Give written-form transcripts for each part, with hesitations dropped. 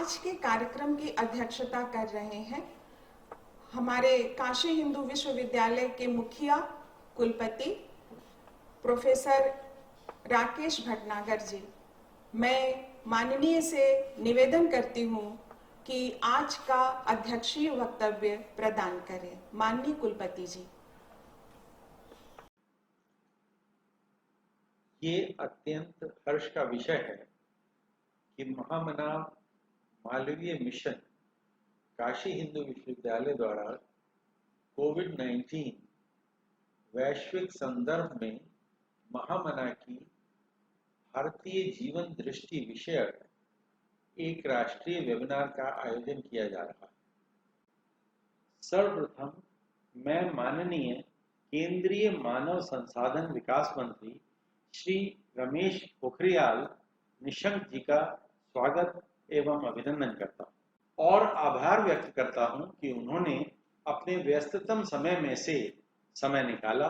आज के कार्यक्रम की अध्यक्षता कर रहे हैं हमारे काशी हिंदू विश्वविद्यालय के मुखिया कुलपति प्रोफेसर राकेश भटनागर जी। मैं माननीय से निवेदन करती हूँ कि आज का अध्यक्षीय वक्तव्य प्रदान करें। माननीय कुलपति जी। ये अत्यंत हर्ष का विषय है कि महामना मालवीय मिशन काशी हिंदू विश्वविद्यालय द्वारा कोविड-19 वैश्विक संदर्भ में महामना की भारतीय जीवन दृष्टि विषयक एक राष्ट्रीय वेबिनार का आयोजन किया जा रहा है। सर्वप्रथम मैं माननीय केंद्रीय मानव संसाधन विकास मंत्री श्री रमेश पोखरियाल निशंक जी का स्वागत एवं अभिनंदन करता हूँ और आभार व्यक्त करता हूँ कि उन्होंने अपने व्यस्ततम समय में से समय निकाला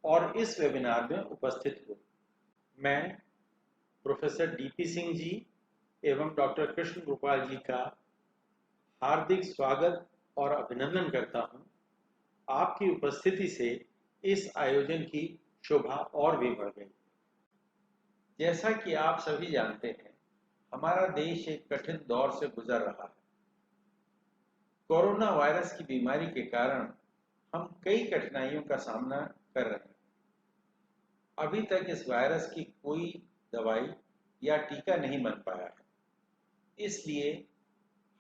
और इस वेबिनार में उपस्थित हुए। मैं प्रोफेसर डीपी सिंह जी एवं डॉक्टर कृष्ण गोपाल जी का हार्दिक स्वागत और अभिनंदन करता हूँ। आपकी उपस्थिति से इस आयोजन की शोभा और भी बढ़ गई। जैसा कि आप सभी जानते हैं, हमारा देश एक कठिन दौर से गुजर रहा है। कोरोना वायरस की बीमारी के कारण हम कई कठिनाइयों का सामना कर रहे हैं। अभी तक इस वायरस की कोई दवाई या टीका नहीं बन पाया है। इसलिए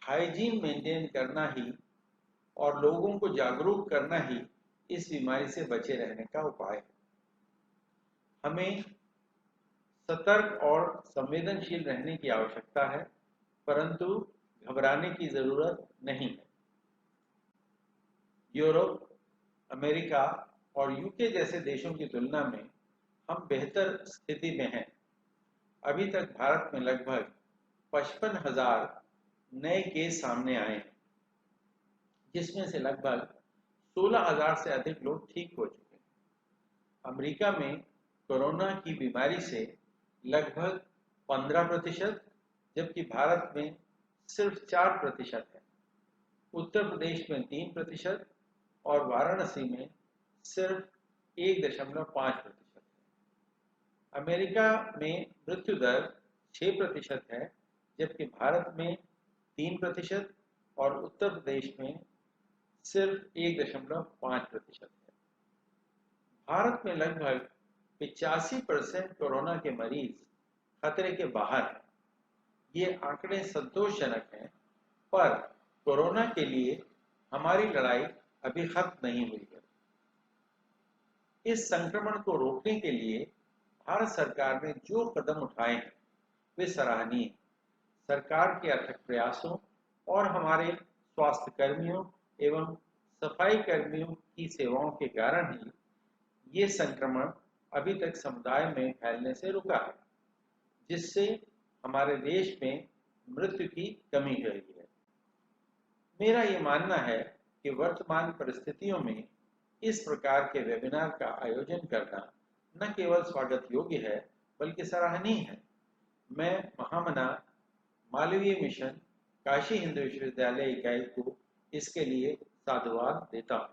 हाइजीन मेंटेन करना ही और लोगों को जागरूक करना ही इस बीमारी से बचे रहने का उपाय है। हमें सतर्क और संवेदनशील रहने की आवश्यकता है, परंतु घबराने की जरूरत नहीं है। यूरोप, अमेरिका और यूके जैसे देशों की तुलना में हम बेहतर स्थिति में हैं। अभी तक भारत में लगभग 55,000 नए केस सामने आए हैं, जिसमें से लगभग 16,000 से अधिक लोग ठीक हो चुके हैं। अमेरिका में कोरोना की बीमारी से लगभग 15%, जबकि भारत में सिर्फ 4% है। उत्तर प्रदेश में 3% और वाराणसी में सिर्फ 1.5% है। अमेरिका में मृत्यु दर 6% है, जबकि भारत में 3% और उत्तर प्रदेश में सिर्फ 1.5% है। भारत में लगभग 85% कोरोना के मरीज खतरे के बाहर हैं। ये आंकड़े संतोषजनक हैं, पर कोरोना के लिए हमारी लड़ाई अभी खत्म नहीं हुई है। इस संक्रमण को रोकने के लिए भारत सरकार ने जो कदम उठाए हैं वे सराहनीय हैं। सरकार के अथक प्रयासों और हमारे स्वास्थ्य कर्मियों एवं सफाई कर्मियों की सेवाओं के कारण ही ये संक्रमण अभी तक समुदाय में फैलने से रुका है, जिससे हमारे देश में मृत्यु की कमी हुई है। मेरा ये मानना है कि वर्तमान परिस्थितियों में इस प्रकार के वेबिनार का आयोजन करना न केवल स्वागत योग्य है, बल्कि सराहनीय है। मैं महामना मालवीय मिशन काशी हिंदू विश्वविद्यालय इकाई को इसके लिए साधुवाद देता हूँ।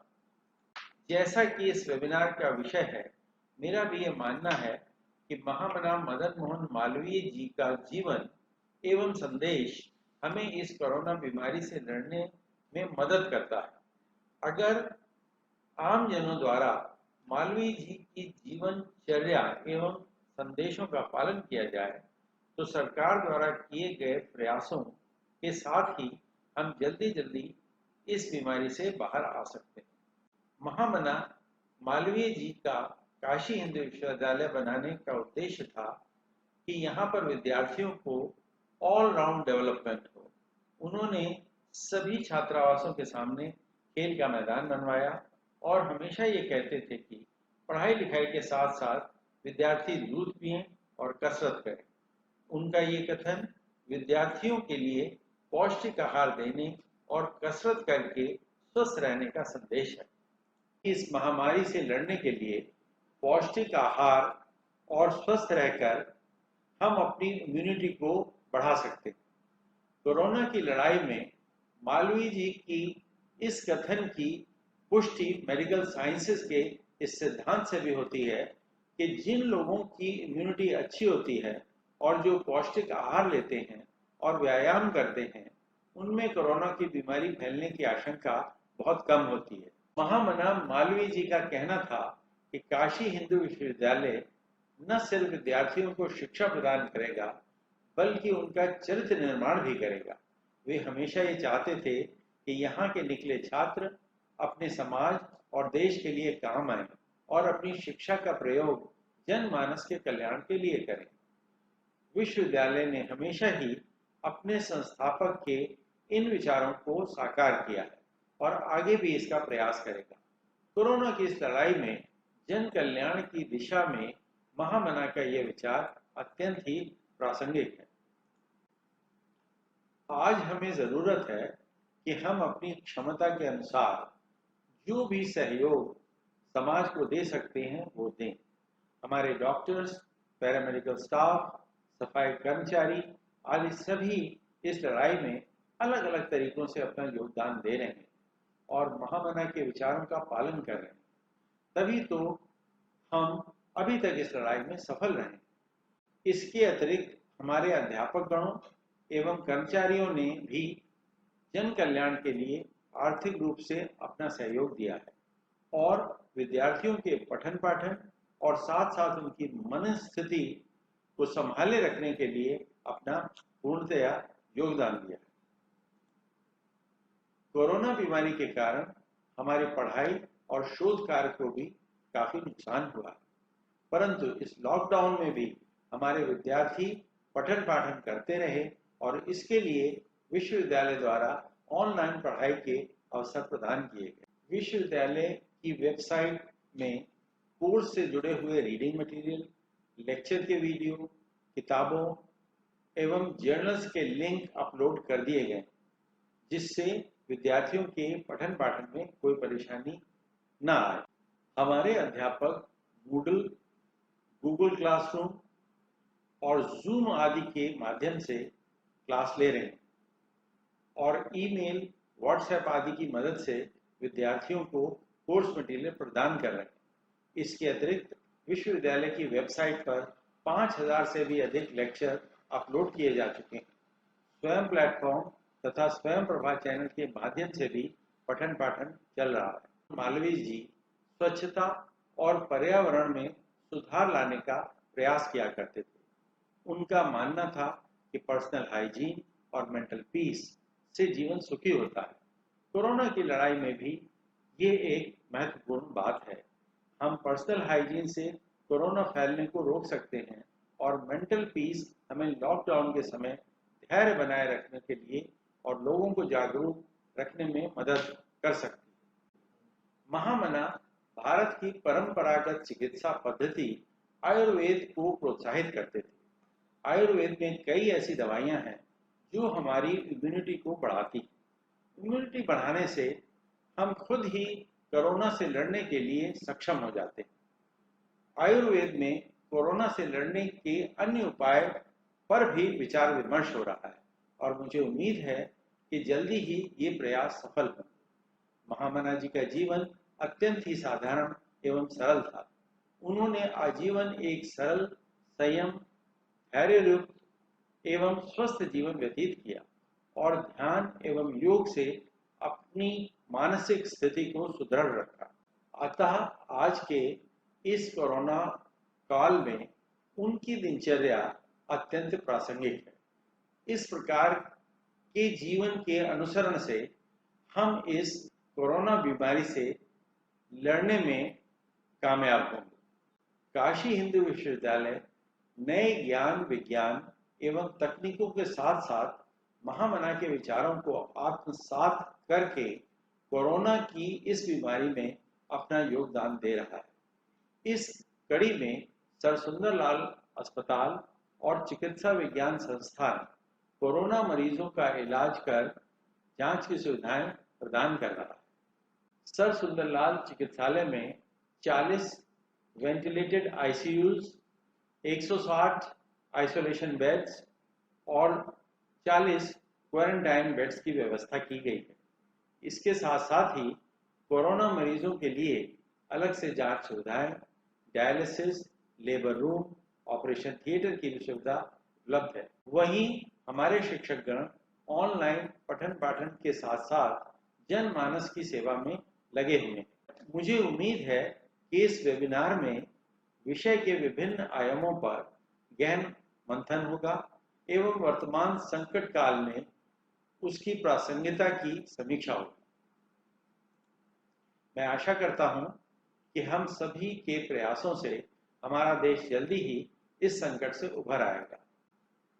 जैसा कि इस वेबिनार का विषय है, मेरा भी ये मानना है कि महामना मदन मोहन मालवीय जी का जीवन एवं संदेश हमें इस कोरोना बीमारी से लड़ने में मदद करता है। अगर आम जनों द्वारा मालवीय जी की जीवनचर्या एवं संदेशों का पालन किया जाए, तो सरकार द्वारा किए गए प्रयासों के साथ ही हम जल्दी इस बीमारी से बाहर आ सकते हैं। महामना मालवीय जी का काशी हिंदू विश्वविद्यालय बनाने का उद्देश्य था कि यहाँ पर विद्यार्थियों को ऑल राउंड डेवलपमेंट हो। उन्होंने सभी छात्रावासों के सामने खेल का मैदान बनवाया और हमेशा ये कहते थे कि पढ़ाई लिखाई के साथ साथ विद्यार्थी दूध पिएं और कसरत करें। उनका ये कथन विद्यार्थियों के लिए पौष्टिक आहार देने और कसरत करके स्वस्थ रहने का संदेश है। इस महामारी से लड़ने के लिए पौष्टिक आहार और स्वस्थ रहकर हम अपनी इम्यूनिटी को बढ़ा सकते हैं। कोरोना की लड़ाई में मालवीय जी की इस कथन की पुष्टि मेडिकल साइंसेस के इस सिद्धांत से भी होती है कि जिन लोगों की इम्यूनिटी अच्छी होती है और जो पौष्टिक आहार लेते हैं और व्यायाम करते हैं, उनमें कोरोना की बीमारी फैलने की आशंका बहुत कम होती है। महामना मालवीय जी का कहना था कि काशी हिंदू विश्वविद्यालय न सिर्फ विद्यार्थियों को शिक्षा प्रदान करेगा, बल्कि उनका चरित्र निर्माण भी करेगा। वे हमेशा ये चाहते थे कि यहाँ के निकले छात्र अपने समाज और देश के लिए काम आए और अपनी शिक्षा का प्रयोग जनमानस के कल्याण के लिए करें। विश्वविद्यालय ने हमेशा ही अपने संस्थापक के इन विचारों को साकार किया है और आगे भी इसका प्रयास करेगा। कोरोना की इस लड़ाई में जन कल्याण की दिशा में महामना का यह विचार अत्यंत ही प्रासंगिक है। आज हमें जरूरत है कि हम अपनी क्षमता के अनुसार जो भी सहयोग समाज को दे सकते हैं वो दें। हमारे डॉक्टर्स, पैरामेडिकल स्टाफ, सफाई कर्मचारी आदि सभी इस लड़ाई में अलग अलग तरीकों से अपना योगदान दे रहे हैं और महामना के विचारों का पालन कर रहे हैं। तभी तो हम अभी तक इस लड़ाई में सफल रहे। इसके अतिरिक्त हमारे अध्यापक गणों एवं कर्मचारियों ने भी जन कल्याण के लिए आर्थिक रूप से अपना सहयोग दिया है और विद्यार्थियों के पठन पाठन और साथ साथ उनकी मनस्थिति को संभाले रखने के लिए अपना पूर्णतया योगदान दिया है। कोरोना बीमारी के कारण हमारी पढ़ाई और शोध कार्य को भी काफी नुकसान हुआ है, परंतु इस लॉकडाउन में भी हमारे विद्यार्थी पठन पाठन करते रहे और इसके लिए विश्वविद्यालय द्वारा ऑनलाइन पढ़ाई के अवसर प्रदान किए गए। विश्वविद्यालय की वेबसाइट में कोर्स से जुड़े हुए रीडिंग मटेरियल, लेक्चर के वीडियो, किताबों एवं जर्नल्स के लिंक अपलोड कर दिए गए, जिससे विद्यार्थियों के पठन पाठन में कोई परेशानी न आए। हमारे अध्यापक मूडल, गूगल क्लासरूम और जूम आदि के माध्यम से क्लास ले रहे हैं और ईमेल, व्हाट्सएप आदि की मदद से विद्यार्थियों को कोर्स मटेरियल प्रदान कर रहे हैं। इसके अतिरिक्त विश्वविद्यालय की वेबसाइट पर 5000 से भी अधिक लेक्चर अपलोड किए जा चुके हैं। स्वयं प्लेटफॉर्म तथा स्वयं प्रभा चैनल के माध्यम से भी पठन पाठन चल रहा है। मालवीय जी स्वच्छता और पर्यावरण में सुधार लाने का प्रयास किया करते थे। उनका मानना था कि पर्सनल हाइजीन और मेंटल पीस से जीवन सुखी होता है। कोरोना की लड़ाई में भी ये एक महत्वपूर्ण बात है। हम पर्सनल हाइजीन से कोरोना फैलने को रोक सकते हैं और मेंटल पीस हमें लॉकडाउन के समय धैर्य बनाए रखने के लिए और लोगों को जागरूक रखने में मदद कर सकती है। महामना भारत की परंपरागत चिकित्सा पद्धति आयुर्वेद को प्रोत्साहित करते थे। आयुर्वेद में कई ऐसी दवाइयां हैं जो हमारी इम्यूनिटी को बढ़ाती हैं। इम्यूनिटी बढ़ाने से हम खुद ही कोरोना से लड़ने के लिए सक्षम हो जाते हैं। आयुर्वेद में कोरोना से लड़ने के अन्य उपाय पर भी विचार विमर्श हो रहा है और मुझे उम्मीद है कि जल्दी ही ये प्रयास सफल होंगे। महामना जी का जीवन अत्यंत ही साधारण एवं सरल था। उन्होंने आजीवन एक सरल, संयम, धैर्ययुक्त एवं स्वस्थ जीवन व्यतीत किया और ध्यान एवं योग से अपनी मानसिक स्थिति को सुदृढ़ रखा। अतः आज के इस कोरोना काल में उनकी दिनचर्या अत्यंत प्रासंगिक है। इस प्रकार के जीवन के अनुसरण से हम इस कोरोना बीमारी से लड़ने में कामयाब होंगे। काशी हिंदू विश्वविद्यालय नए ज्ञान, विज्ञान एवं तकनीकों के साथ साथ महामना के विचारों को आत्मसात करके कोरोना की इस बीमारी में अपना योगदान दे रहा है। इस कड़ी में सर सुंदरलाल अस्पताल और चिकित्सा विज्ञान संस्थान कोरोना मरीजों का इलाज कर जांच की सुविधाएं प्रदान कर रहा है। सर सुंदरलाल चिकित्सालय में 40 वेंटिलेटेड आईसीयूज, 160 आइसोलेशन बेड्स और 40 क्वारंटाइन बेड्स की व्यवस्था की गई है। इसके साथ साथ ही कोरोना मरीजों के लिए अलग से जांच सुविधाएं, dialysis, labour room, operation theatre की भी सुविधा उपलब्ध है। वहीं हमारे शिक्षकगण ऑनलाइन पठन पाठन के साथ साथ जनमानस की सेवा में लगे हुए हैं। मुझे उम्मीद है कि इस वेबिनार में विषय के विभिन्न आयामों पर गहन मंथन होगा एवं वर्तमान संकट काल में उसकी प्रासंगिकता की समीक्षा होगी। मैं आशा करता हूं कि हम सभी के प्रयासों से हमारा देश जल्दी ही इस संकट से उभर आएगा।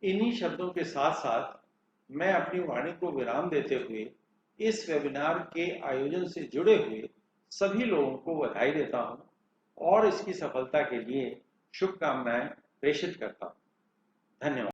इन्हीं शब्दों के साथ साथ मैं अपनी वाणी को विराम देते हुए इस वेबिनार के आयोजन से जुड़े हुए सभी लोगों को बधाई देता हूं और इसकी सफलता के लिए शुभकामनाएं प्रेषित करता हूं। धन्यवाद।